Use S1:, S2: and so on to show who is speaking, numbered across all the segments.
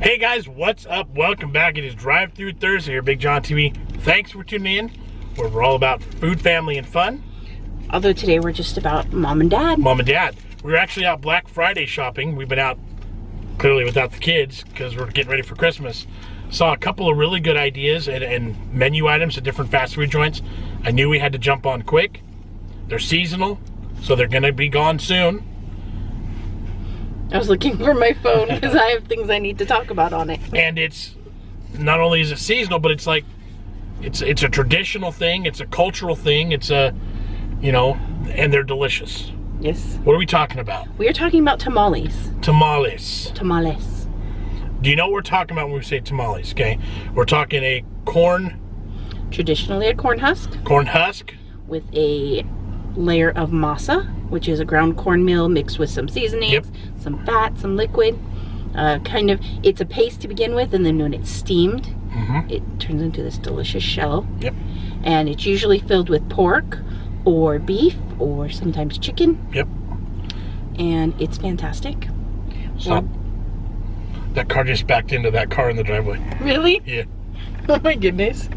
S1: Hey guys, what's up? Welcome back. It is Drive-Thru Thursday here, BigJon TV. Thanks for tuning in, where we're all about food, family, and fun.
S2: Although today we're just about mom and dad.
S1: Mom and dad. We were actually out Black Friday shopping. We've been out clearly without the kids because we're getting ready for Christmas. Saw a couple of really good ideas and menu items at different fast food joints. I knew we had to jump on quick. They're seasonal, so they're going to be gone soon.
S2: I was looking for my phone because I have things I need to talk about on it.
S1: And it's not only is it seasonal, but it's like it's a traditional thing, it's a cultural thing, it's a, you know, and they're delicious.
S2: Yes.
S1: What are we talking about?
S2: We are talking about tamales.
S1: Tamales.
S2: Tamales.
S1: Do you know what we're talking about when we say tamales? Okay, we're talking a corn.
S2: Traditionally a corn husk.
S1: Corn husk.
S2: With a layer of masa, which is a ground cornmeal mixed with some seasonings,
S1: yep,
S2: some fat, some liquid. It's a paste to begin with, and then when it's steamed, it turns into this delicious shell.
S1: Yep. And
S2: it's usually filled with pork or beef or sometimes chicken.
S1: Yep. And
S2: it's fantastic.
S1: Stop. That car just backed into that car in the driveway.
S2: Really?
S1: Yeah.
S2: Oh my goodness.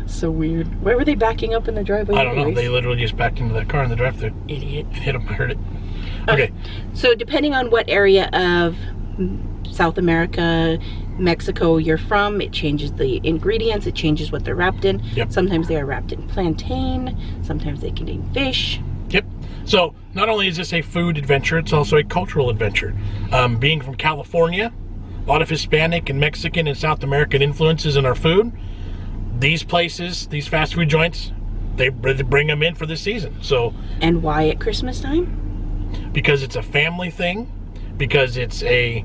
S2: So weird. Why were they backing up in the driveway?
S1: I don't know. They literally just backed into that car in the drive-thru.
S2: Idiot.
S1: It hit him. I heard it. Okay.
S2: So depending on what area of South America, Mexico you're from, it changes the ingredients. It changes what they're wrapped in.
S1: Yep.
S2: Sometimes they are wrapped in plantain. Sometimes they contain fish.
S1: Yep. So not only is this a food adventure, it's also a cultural adventure. Being from California, a lot of Hispanic and Mexican and South American influences in our food. These places, these fast food joints, they bring them in for this season. So. And
S2: why at Christmas time?
S1: Because it's a family thing. Because it's it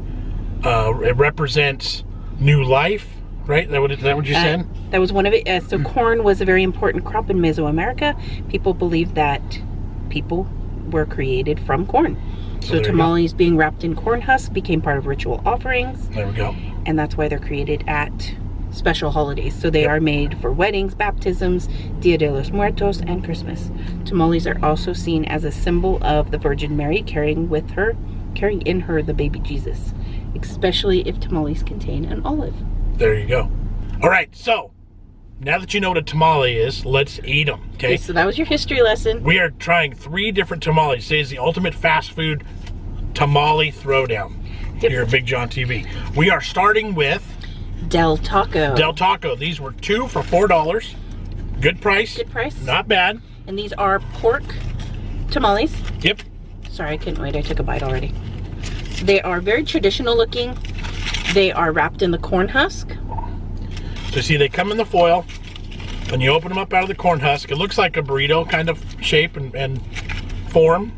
S1: represents new life, right? Is that what you said?
S2: That was one of it. So corn was a very important crop in Mesoamerica. People believe that people were created from corn. So tamales being wrapped in corn husk became part of ritual offerings.
S1: There we go.
S2: And that's why they're created at special holidays. So they are made for weddings, baptisms, Dia de los Muertos, and Christmas. Tamales are also seen as a symbol of the Virgin Mary carrying in her the baby Jesus, especially if tamales contain an olive.
S1: There you go. All right, so now that you know what a tamale is, let's eat them, okay?
S2: So that was your history lesson.
S1: We are trying 3 different tamales. Today is the ultimate fast food tamale throwdown here at BigJon TV. We are starting with
S2: Del Taco.
S1: Del Taco. These were 2 for $4. Good price.
S2: Good price.
S1: Not bad.
S2: And these are pork tamales.
S1: Yep.
S2: Sorry, I couldn't wait. I took a bite already. They are very traditional looking. They are wrapped in the corn husk.
S1: So see, they come in the foil, and you open them up out of the corn husk. It looks like a burrito kind of shape and form.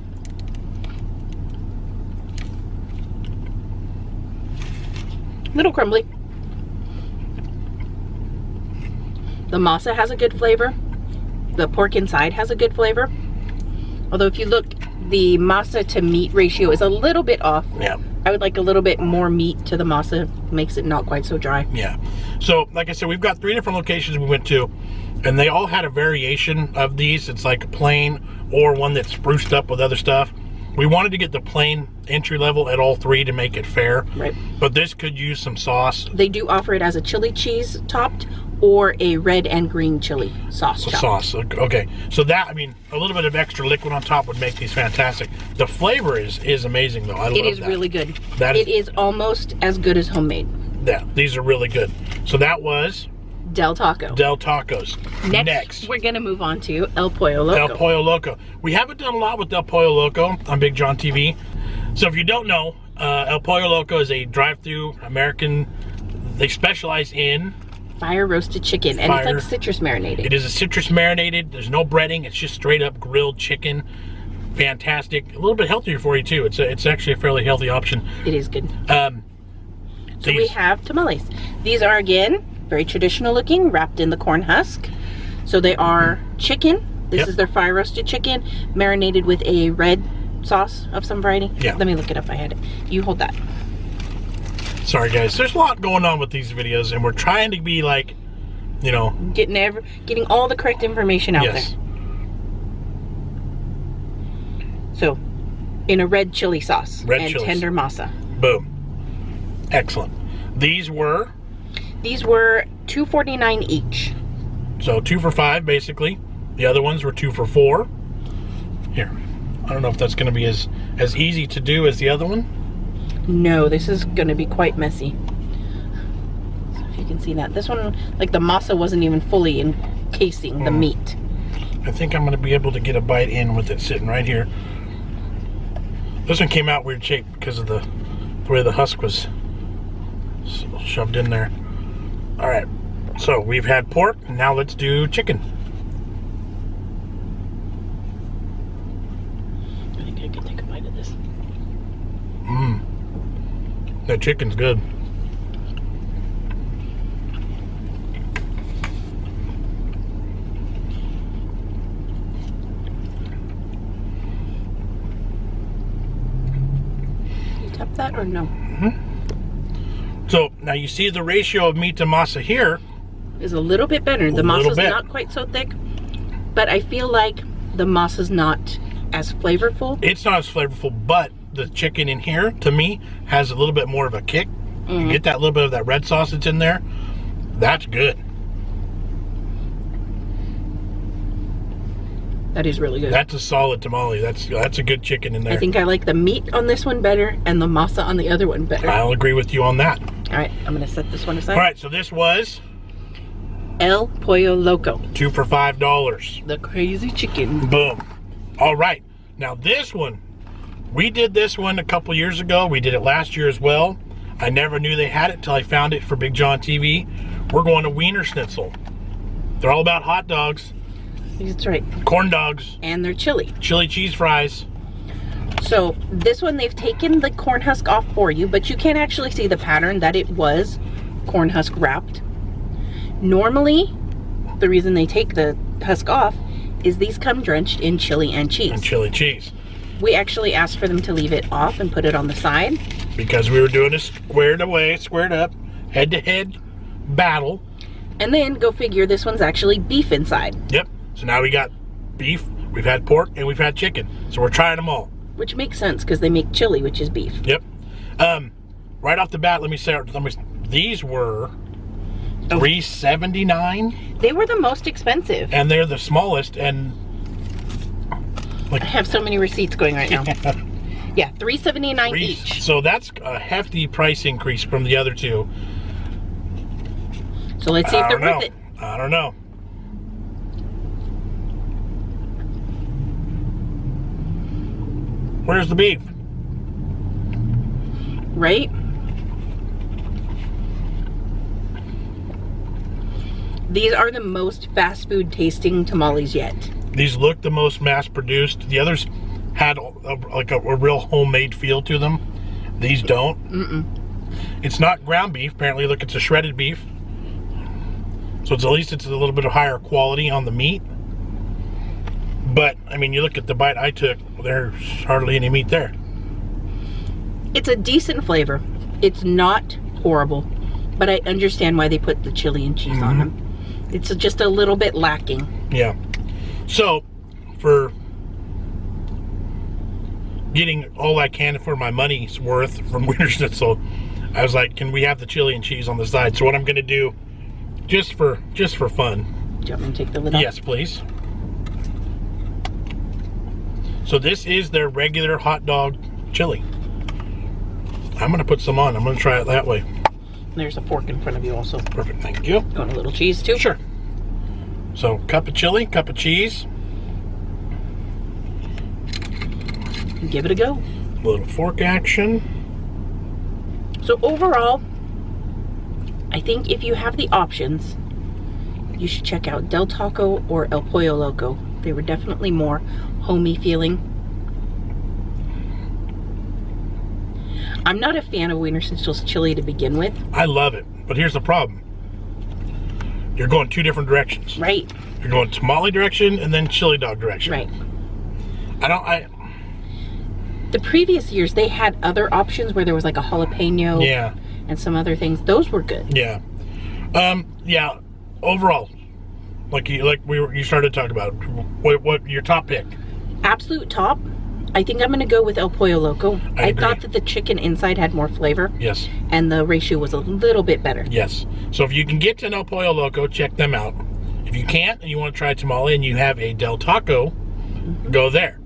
S2: Little crumbly. The masa has a good flavor. The pork inside has a good flavor. Although if you look, the masa to meat ratio is a little bit off.
S1: Yeah.
S2: I would like a little bit more meat to the masa. Makes it not quite so dry.
S1: Yeah. So, like I said, we've got 3 different locations we went to, and they all had a variation of these. It's like a plain or one that's spruced up with other stuff. We wanted to get the plain entry level at all 3 to make it fair.
S2: Right.
S1: But this could use some sauce.
S2: They do offer it as a chili cheese topped or a red and green chili sauce chopped.
S1: Sauce. Okay. So that, I mean, a little bit of extra liquid on top would make these fantastic. The flavor is amazing though. I love that. It is
S2: really good. It is almost as good as homemade.
S1: Yeah, these are really good. So that was
S2: Del Taco.
S1: Del Tacos. Next,
S2: we're going to move on to El Pollo Loco.
S1: El Pollo Loco. We haven't done a lot with El Pollo Loco on BigJon TV. So if you don't know, El Pollo Loco is a drive-thru American. They specialize in
S2: fire roasted chicken, and it's like citrus marinated.
S1: It is a citrus marinated. There's no breading. It's just straight up grilled chicken. Fantastic. A little bit healthier for you too. It's actually a fairly healthy option.
S2: It is good. So we have tamales. These are, again, very traditional looking, wrapped in the corn husk. So they are chicken. This is their fire roasted chicken, marinated with a red sauce of some variety.
S1: Yeah.
S2: Let me look it up. I had it. You hold that.
S1: Sorry guys, there's a lot going on with these videos, and we're trying to be like, you know,
S2: getting all the correct information out there. So, in a red chili sauce and tender masa.
S1: Boom. Excellent. These were
S2: $2.49 each.
S1: so 2 for $5 basically. The other ones were 2 for $4. Here, I don't know if that's going to be as easy to do as the other one.
S2: No, this is going to be quite messy. So if you can see that, this one, like the masa wasn't even fully encasing the meat.
S1: I think I'm going to be able to get a bite in with it sitting right here. This one came out weird shape because of the way the husk was shoved in there. All right, so we've had pork, now let's do chicken.
S2: I think I can take a bite of this.
S1: That chicken's good.
S2: You tap that or no?
S1: So now you see the ratio of meat to masa here
S2: Is a little bit better. The masa's not quite so thick, but I feel like the masa's not as flavorful.
S1: It's not as flavorful, but the chicken in here, to me, has a little bit more of a kick. You get that little bit of that red sauce that's in there. That's good.
S2: That is really good.
S1: That's a solid tamale. That's a good chicken in there.
S2: I think I like the meat on this one better and the masa on the other one better.
S1: I'll agree with you on that.
S2: All right, I'm gonna set this one aside.
S1: All right, so this was
S2: El Pollo Loco.
S1: 2 for $5.
S2: The crazy chicken.
S1: Boom. All right, now this one, we did this one a couple years ago. We did it last year as well. I never knew they had it till I found it for BigJon TV. We're going to Weinerschnitzel. They're all about hot dogs.
S2: That's right.
S1: Corn dogs.
S2: And they're chili.
S1: Chili cheese fries.
S2: So this one, they've taken the corn husk off for you, but you can actually see the pattern that it was corn husk wrapped. Normally, the reason they take the husk off is these come drenched in chili and cheese.
S1: And chili cheese.
S2: We actually asked for them to leave it off and put it on the side.
S1: Because we were doing a squared up, head-to-head battle.
S2: And then, go figure, this one's actually beef inside.
S1: Yep. So now we got beef, we've had pork, and we've had chicken. So we're trying them all.
S2: Which makes sense, because they make chili, which is beef.
S1: Yep. Right off the bat, these were $3.79.
S2: They were the most expensive.
S1: And they're the smallest, and
S2: I have so many receipts going right now. Yeah, $3.79 each.
S1: So that's a hefty price increase from the other two.
S2: So let's see if they're worth it.
S1: I don't know. Where's the beef?
S2: Right? These are the most fast food tasting tamales yet.
S1: These look the most mass produced. The others had a real homemade feel to them. These don't. It's not ground beef. Apparently, look, it's a shredded beef. So at least it's a little bit of higher quality on the meat. But, I mean, you look at the bite I took, there's hardly any meat there.
S2: It's a decent flavor. It's not horrible, but I understand why they put the chili and cheese on them. It's just a little bit lacking.
S1: Yeah. So, for getting all I can for my money's worth from Wienerschnitzel, I was like, can we have the chili and cheese on the side? So what I'm going to do, just for fun.
S2: Do you want me to take the lid off?
S1: Yes, please. So this is their regular hot dog chili. I'm going to put some on. I'm going to try it that way.
S2: There's a fork in front of you also.
S1: Perfect, thank you.
S2: You want a little cheese too?
S1: Sure. So, cup of chili, cup of cheese.
S2: Give it a go.
S1: A little fork action.
S2: So overall, I think if you have the options, you should check out Del Taco or El Pollo Loco. They were definitely more homey feeling. I'm not a fan of Weinerschinzel's chili to begin with.
S1: I love it, but here's the problem. You're going two different directions.
S2: Right.
S1: You're going tamale direction and then chili dog direction.
S2: Right.
S1: The
S2: previous years, they had other options where there was like a jalapeno.
S1: Yeah.
S2: And some other things. Those were good.
S1: Yeah. Yeah. Overall, you started to talk about, what your top pick?
S2: Absolute top I think I'm going to go with El Pollo Loco. I
S1: agree.
S2: thought that the chicken inside had more flavor.
S1: Yes.
S2: And the ratio was a little bit better.
S1: Yes. So if you can get to an El Pollo Loco, check them out. If you can't and you want to try tamale and you have a Del Taco, go there.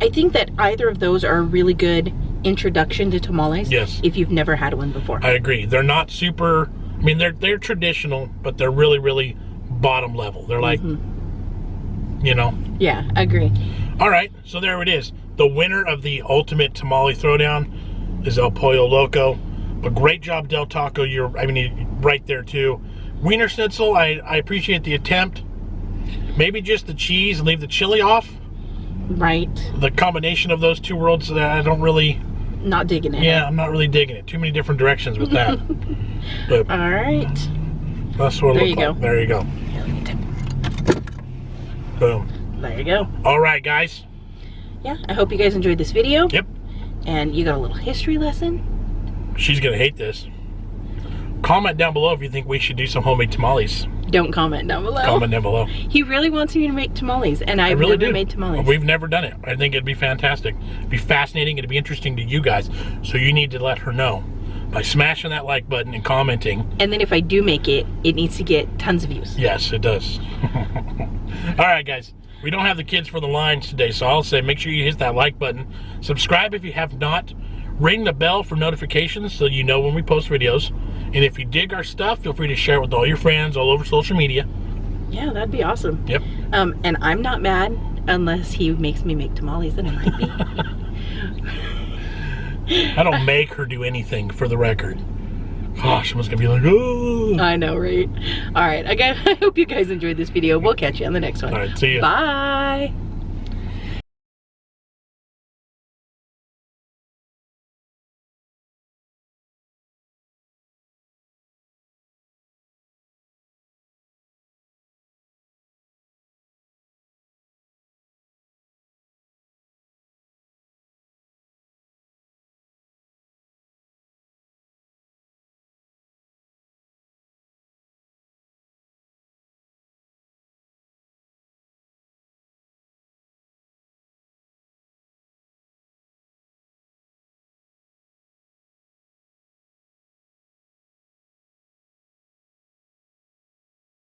S2: I think that either of those are a really good introduction to tamales.
S1: Yes.
S2: If you've never had one before.
S1: I agree. They're not super, I mean, they're traditional, but they're really, really bottom level. They're like, you know.
S2: Yeah, I agree.
S1: All right, so there it is. The winner of the ultimate tamale throwdown is El Pollo Loco. But great job, Del Taco. You're right there too. Wienerschnitzel, I appreciate the attempt. Maybe just the cheese and leave the chili off.
S2: Right.
S1: The combination of those two worlds, I don't really...
S2: Not digging it.
S1: Yeah, I'm not really digging it. Too many different directions with that. But
S2: all right.
S1: that's what it
S2: There you
S1: looks
S2: go.
S1: like. There you go. Boom.
S2: There you go.
S1: All right, guys.
S2: Yeah, I hope you guys enjoyed this video.
S1: Yep.
S2: And you got a little history lesson.
S1: She's going to hate this. Comment down below if you think we should do some homemade tamales.
S2: Don't comment down below.
S1: Comment down below.
S2: He really wants me to make tamales, and I've
S1: really
S2: never
S1: do.
S2: made tamales.
S1: We've never done it. I think it'd be fantastic. It'd be fascinating. It'd be interesting to you guys. So you need to let her know by smashing that like button and commenting.
S2: And then if I do make it, it needs to get tons of views.
S1: Yes, it does. All right, guys. We don't have the kids for the lines today, so I'll say make sure you hit that like button. Subscribe if you have not. Ring the bell for notifications so you know when we post videos. And if you dig our stuff, feel free to share it with all your friends all over social media.
S2: Yeah, that'd be awesome.
S1: Yep.
S2: And I'm not mad unless he makes me make tamales, then I might be.
S1: I don't make her do anything, for the record. Gosh, someone's gonna be like, oh.
S2: I know, right? All right, I hope you guys enjoyed this video. We'll catch you on the next one.
S1: All right, see ya.
S2: Bye.